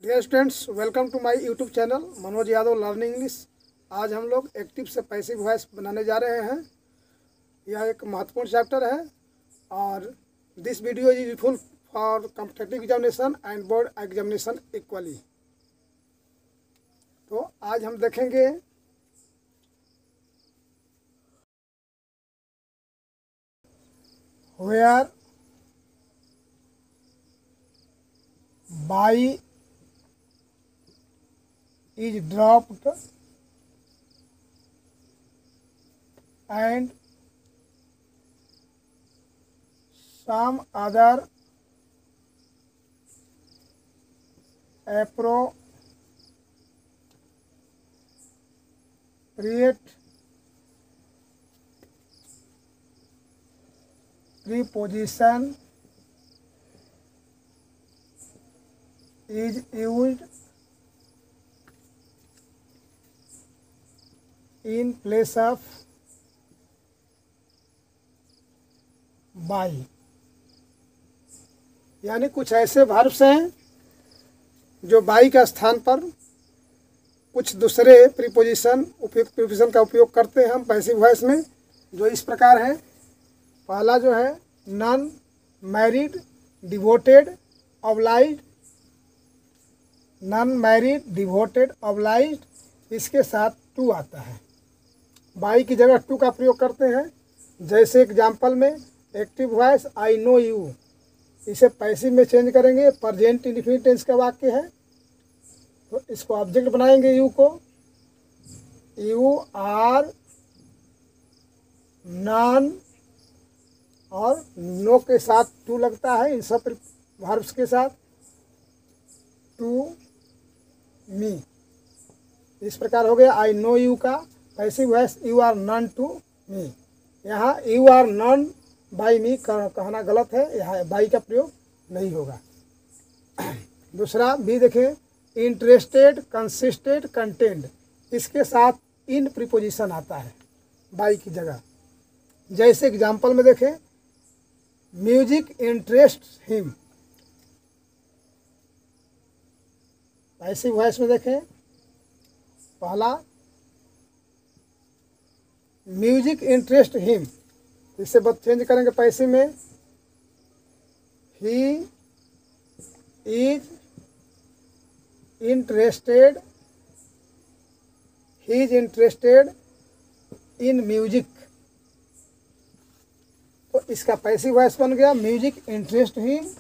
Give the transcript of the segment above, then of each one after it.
Dear students, welcome to my YouTube channel Manoj Yadav learning English. आज हम लोग एक्टिव से पैसिव वॉइस बनाने जा रहे हैं। यह एक महत्वपूर्ण चैप्टर है और this video is useful for competitive examination and board examination equally. तो आज हम देखेंगे where by is dropped and some other appropriate preposition is used in place of by। यानी कुछ ऐसे वर्ब्स हैं जो बाई का स्थान पर कुछ दूसरे प्रीपोजिशन उपयुक्त प्रीपोजिशन का उपयोग करते हैं हम पैसिव वॉइस में, जो इस प्रकार है। पहला जो है known, married, devoted, obliged. Known, married, devoted, obliged, इसके साथ टू आता है। बाई की जगह टू का प्रयोग करते हैं। जैसे एग्जाम्पल में active voice I know you, इसे पैसिव में चेंज करेंगे। प्रेजेंट इंडेफिनिट टेंस का वाक्य है तो इसको ऑब्जेक्ट बनाएंगे यू को। यू आर नॉन और नो के साथ टू लगता है इन सब वर्ब्स के साथ। टू मी, इस प्रकार हो गया आई नो यू का passive voice. You are known to me, यहाँ you are known by me कहना गलत है, यहाँ बाई का प्रयोग नहीं होगा। दूसरा बी देखें, इंटरेस्टेड, कंसिस्टेड, कंटेंट, इसके साथ इन प्रीपोजिशन आता है बाई की जगह। जैसे एग्जाम्पल में देखें music interest him, passive voice में देखें पहला म्यूजिक इंटरेस्ट हिम, इसे बस चेंज करेंगे पैसिव में। He is interested, he is interested in music, तो इसका पैसिव वॉइस बन गया music interest him.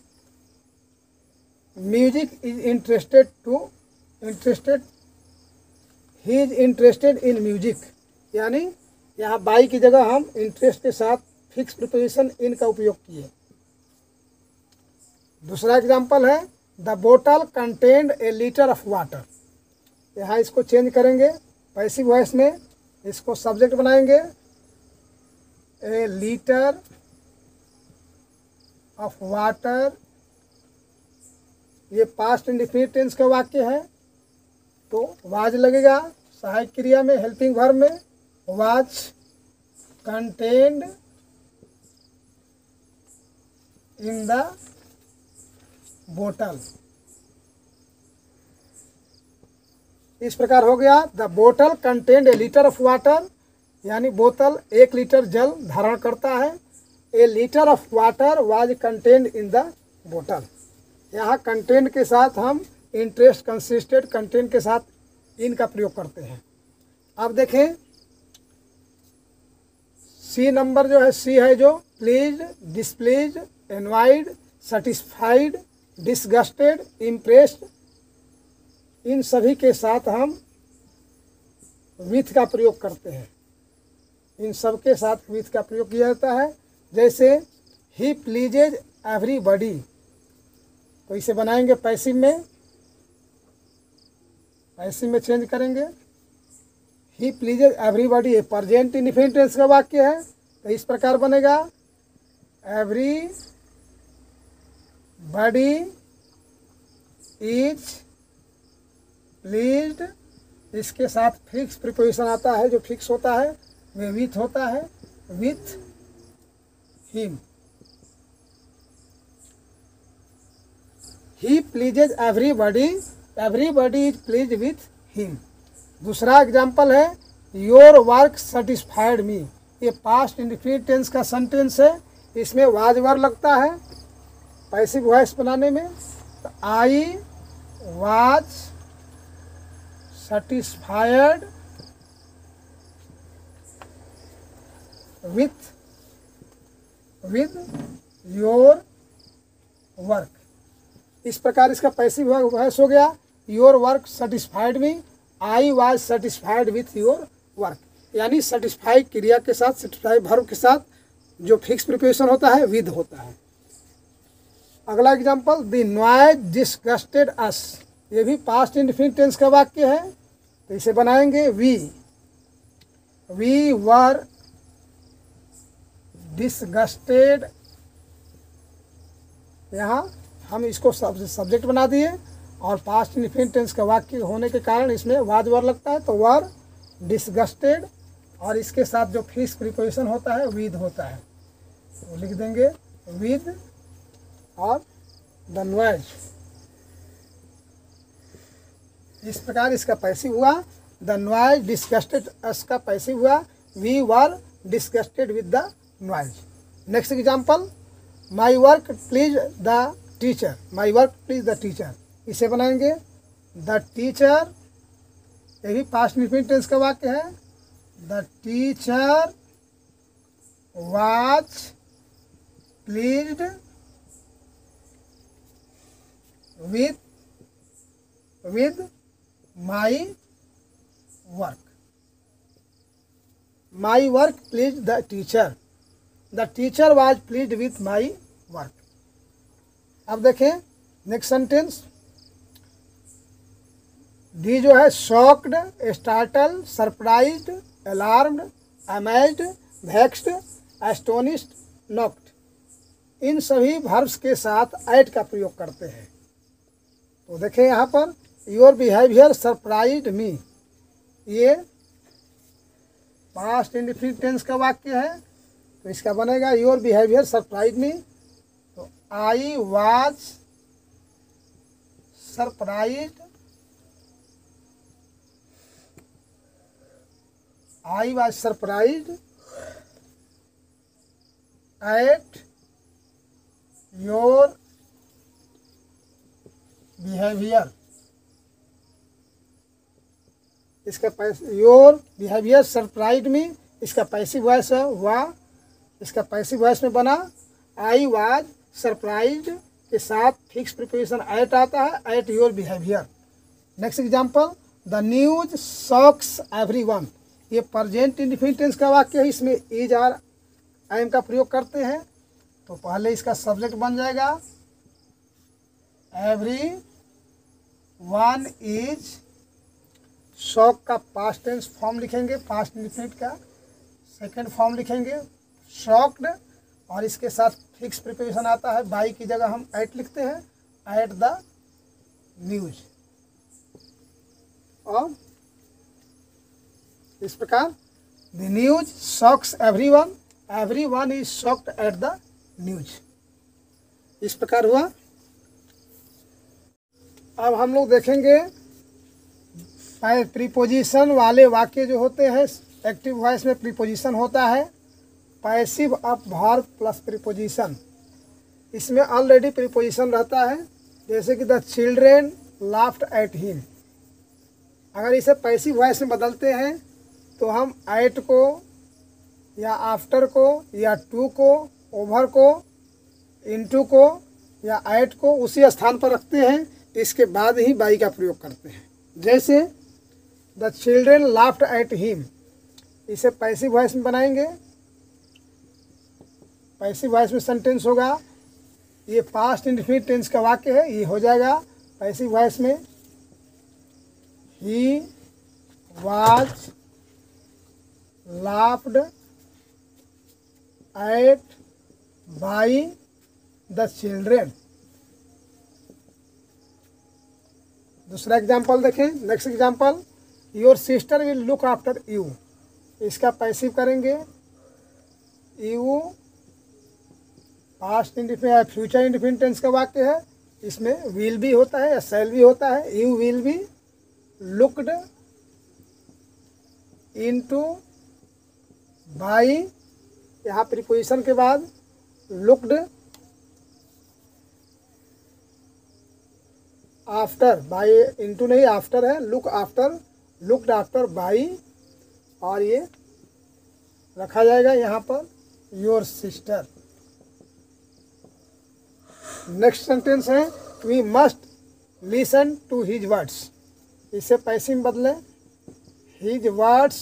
Music is interested to, interested, he is interested in music, यानी यहाँ बाई की जगह हम इंटरेस्ट के साथ फिक्स प्रीपोजिशन इन का उपयोग किए। दूसरा एग्जाम्पल है द बोतल contained a litre of water, यहाँ इसको चेंज करेंगे पैसिव वॉइस में। इसको सब्जेक्ट बनाएंगे ए लीटर ऑफ वाटर, ये पास्ट इंडेफिनिट टेंस का वाक्य है तो वाज लगेगा सहायक क्रिया में, हेल्पिंग वर्ब में। वाज कंटेन्ड इन द बोतल, इस प्रकार हो गया द बोतल contained a litre of water, यानी बोतल 1 लीटर जल धारण करता है। A litre of water was contained in the बोतल, यहाँ कंटेंट के साथ हम इंटरेस्ट, कंसिस्टेड, कंटेंट के साथ इन का प्रयोग करते हैं। अब देखें सी नंबर जो है, सी है जो please, displease, annoyed, satisfied, disgusted, impressed, इन सभी के साथ हम विथ का प्रयोग करते हैं। इन सब के साथ विथ का प्रयोग किया जाता है। जैसे ही प्लीजेज एवरीबॉडी, तो इसे बनाएंगे पैसिव में, पैसिव में चेंज करेंगे। ही प्लीजेज एवरीबॉडी, ये प्रेजेंट इंडेफिनिट टेंस का वाक्य है तो इस प्रकार बनेगा एवरीबॉडी इज प्लीज्ड, इसके साथ फिक्स प्रीपोजिशन आता है जो फिक्स होता है, वे विथ होता है, with him. He pleases everybody everybody is please with him. दूसरा एग्जाम्पल है योर वर्क सेटिस्फाइड मी। ये पास्ट इंडेफिनिट टेंस का सेंटेंस है, इसमें वाज वर्ब लगता है पैसिव वॉइस बनाने में। तो I was satisfied with your work. इस प्रकार इसका पैसिव वॉइस हो गया your work satisfied me, I was satisfied with your work. यानी सेटिस्फाई क्रिया के साथ, सेटिस्फाई वर्ब के साथ जो फिक्स प्रिपोजिशन होता है विद होता है। अगला एग्जांपल द नॉइज डिसगस्टेड अस। ये भी पास्ट इंडेफिनिट टेंस का वाक्य है, तो इसे बनाएंगे वी वर डिसगस्टेड। यहाँ हम इसको सब्जेक्ट बना दिए और पास्ट इंडेफिनिट टेंस का वाक्य होने के कारण इसमें वाज वर्ब लगता है, तो वर डिसगस्टेड और इसके साथ जो फिक्स प्रीपोजिशन होता है विद होता है, तो लिख देंगे विद और द नॉइज। इस प्रकार इसका पैसिव हुआ द नॉइज डिसगस्टेड अस का पैसिव हुआ we were disgusted with the noise. Next example my work please the teacher. My work please the teacher, इसे बनाएंगे द टीचर। ये भी पास्ट इंडेफिनिट टेंस का वाक्य है। The teacher was pleased with my work. My work please the teacher, the teacher was pleased with my work. अब देखें next sentence, D जो है shocked, startle, surprised, alarmed, amazed, vexed, astonished, knocked. इन सभी verbs के साथ eight का प्रयोग करते हैं। तो देखें यहाँ पर योर बिहेवियर सरप्राइज्ड मी, ये पास्ट इंडेफिनिट टेंस का वाक्य है, तो इसका बनेगा योर बिहेवियर सरप्राइज्ड मी। तो I was surprised, I was surprised at your behavior। इसका योर बिहेवियर सरप्राइज्ड मी, इसका पैसिव वॉइस हुआ, इसका पैसिव वॉइस में बना आई वाज सरप्राइज्ड के साथ फिक्स प्रीपोजिशन एट आता है, at your behaviour. Next example the news shocks everyone. ये प्रेजेंट इंडेफिनिट टेंस का वाक्य है, इसमें इज आर आई एम का प्रयोग करते हैं। तो पहले इसका सब्जेक्ट बन जाएगा एवरी वन इज, शॉक का पास्ट टेंस फॉर्म लिखेंगे, पास्ट इंडेफिनिट का सेकंड फॉर्म लिखेंगे शॉक्ड, और इसके साथ फिक्स प्रीपोजिशन आता है, बाई की जगह हम एट लिखते हैं, एट द न्यूज। और इस प्रकार the news shocks everyone, everyone is shocked at the news. इस प्रकार हुआ। अब हम लोग देखेंगे प्रीपोजिशन वाले वाक्य जो होते हैं, एक्टिव वॉइस में प्रीपोजिशन होता है passive of verb plus preposition. इसमें ऑलरेडी प्रीपोजिशन रहता है, जैसे कि the children laughed at him. अगर इसे पैसिव वॉइस में बदलते हैं तो हम एट को या आफ्टर को या टू को, ओवर को, इनटू को या एट को उसी स्थान पर रखते हैं, इसके बाद ही बाई का प्रयोग करते हैं। जैसे the children laughed at him, इसे पैसिव वॉइस में बनाएंगे, पैसिव वॉइस में सेंटेंस होगा, ये पास्ट इंडेफिनिट टेंस का वाक्य है, ये हो जाएगा पैसिव वॉइस में he was laughed at by the children. दूसरा एग्जाम्पल देखें, next example your sister will look after you. इसका पैसिव करेंगे you, past indefinite future indefinite tense का वाक्य है, इसमें विल भी होता है या शैल भी होता है। You will be looked into by, यहाँ प्रीपोजिशन के बाद लुक्ड आफ्टर, बाई इनटू नहीं आफ्टर है, look after, looked after by, और ये रखा जाएगा यहाँ पर योर सिस्टर। नेक्स्ट सेंटेंस है we must listen to his words. इसे पैसिव में बदले, हिज वर्ड्स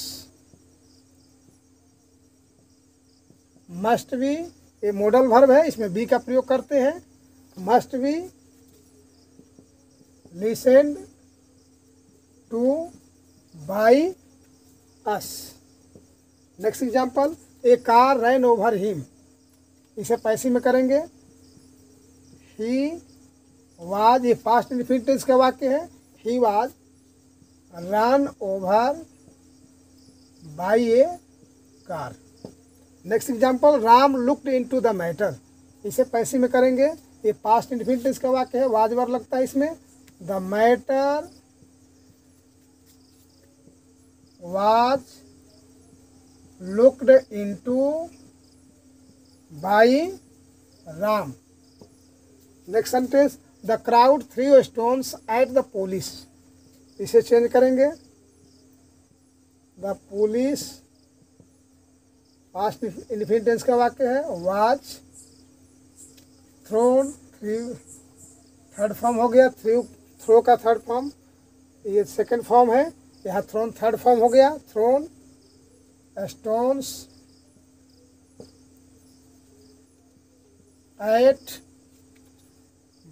मस्ट बी, ये मॉडल वर्ब है, इसमें बी का प्रयोग करते हैं। Must be listened to by us. Next example, A car rain over him. इसे पैसिव में करेंगे, ही वाज, ये पास्ट इंडेफिनिट टेंस का वाक्य है, he was run over by A car. Next example, Ram looked into the matter. इसे passive में करेंगे, ये पास्ट इंडेफिनिट टेंस का वाक्य है, वाज वर्ब लगता है इसमें। The matter was looked into by Ram. Next sentence, the crowd threw stones at the police. इसे चेंज करेंगे, the police past indefinite tense का वाक्य है, was thrown, through third form हो गया, थ्रो का थर्ड फॉर्म, ये सेकंड फॉर्म है, यहाँ थ्रोन थर्ड फॉर्म हो गया, thrown stones at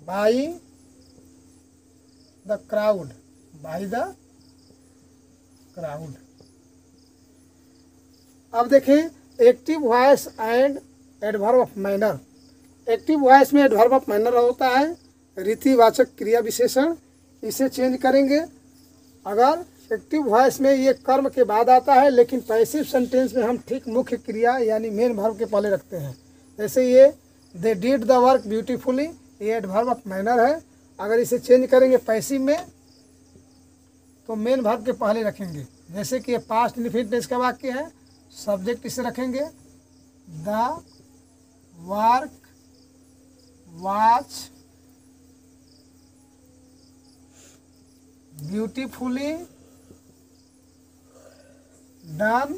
by the crowd, by the crowd. अब देखें active voice and adverb of manner. Active voice में एडवर्ब ऑफ मैनर होता है रीतिवाचक क्रिया विशेषण। इसे चेंज करेंगे, अगर एक्टिव वॉइस में ये कर्म के बाद आता है, लेकिन पैसिव सेंटेंस में हम ठीक मुख्य क्रिया यानी मेन वर्ब के पहले रखते हैं। जैसे ये they did the work beautifully, ये एडवर्ब ऑफ मैनर है। अगर इसे चेंज करेंगे पैसिव में तो मेन वर्ब के पहले रखेंगे। जैसे कि ये पास्ट इंडेफिनिट टेंस का वाक्य है, सब्जेक्ट इसे रखेंगे the work was beautifully done,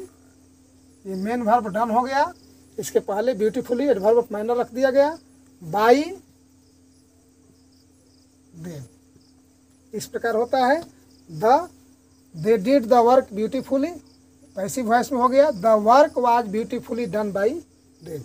ये मेन वर्ब डन हो गया, इसके पहले ब्यूटीफुली एडवर्ब ऑफ मैनर रख दिया गया, बाई देम। इस प्रकार होता है they did the work beautifully, passive voice में हो गया the work was beautifully done by them.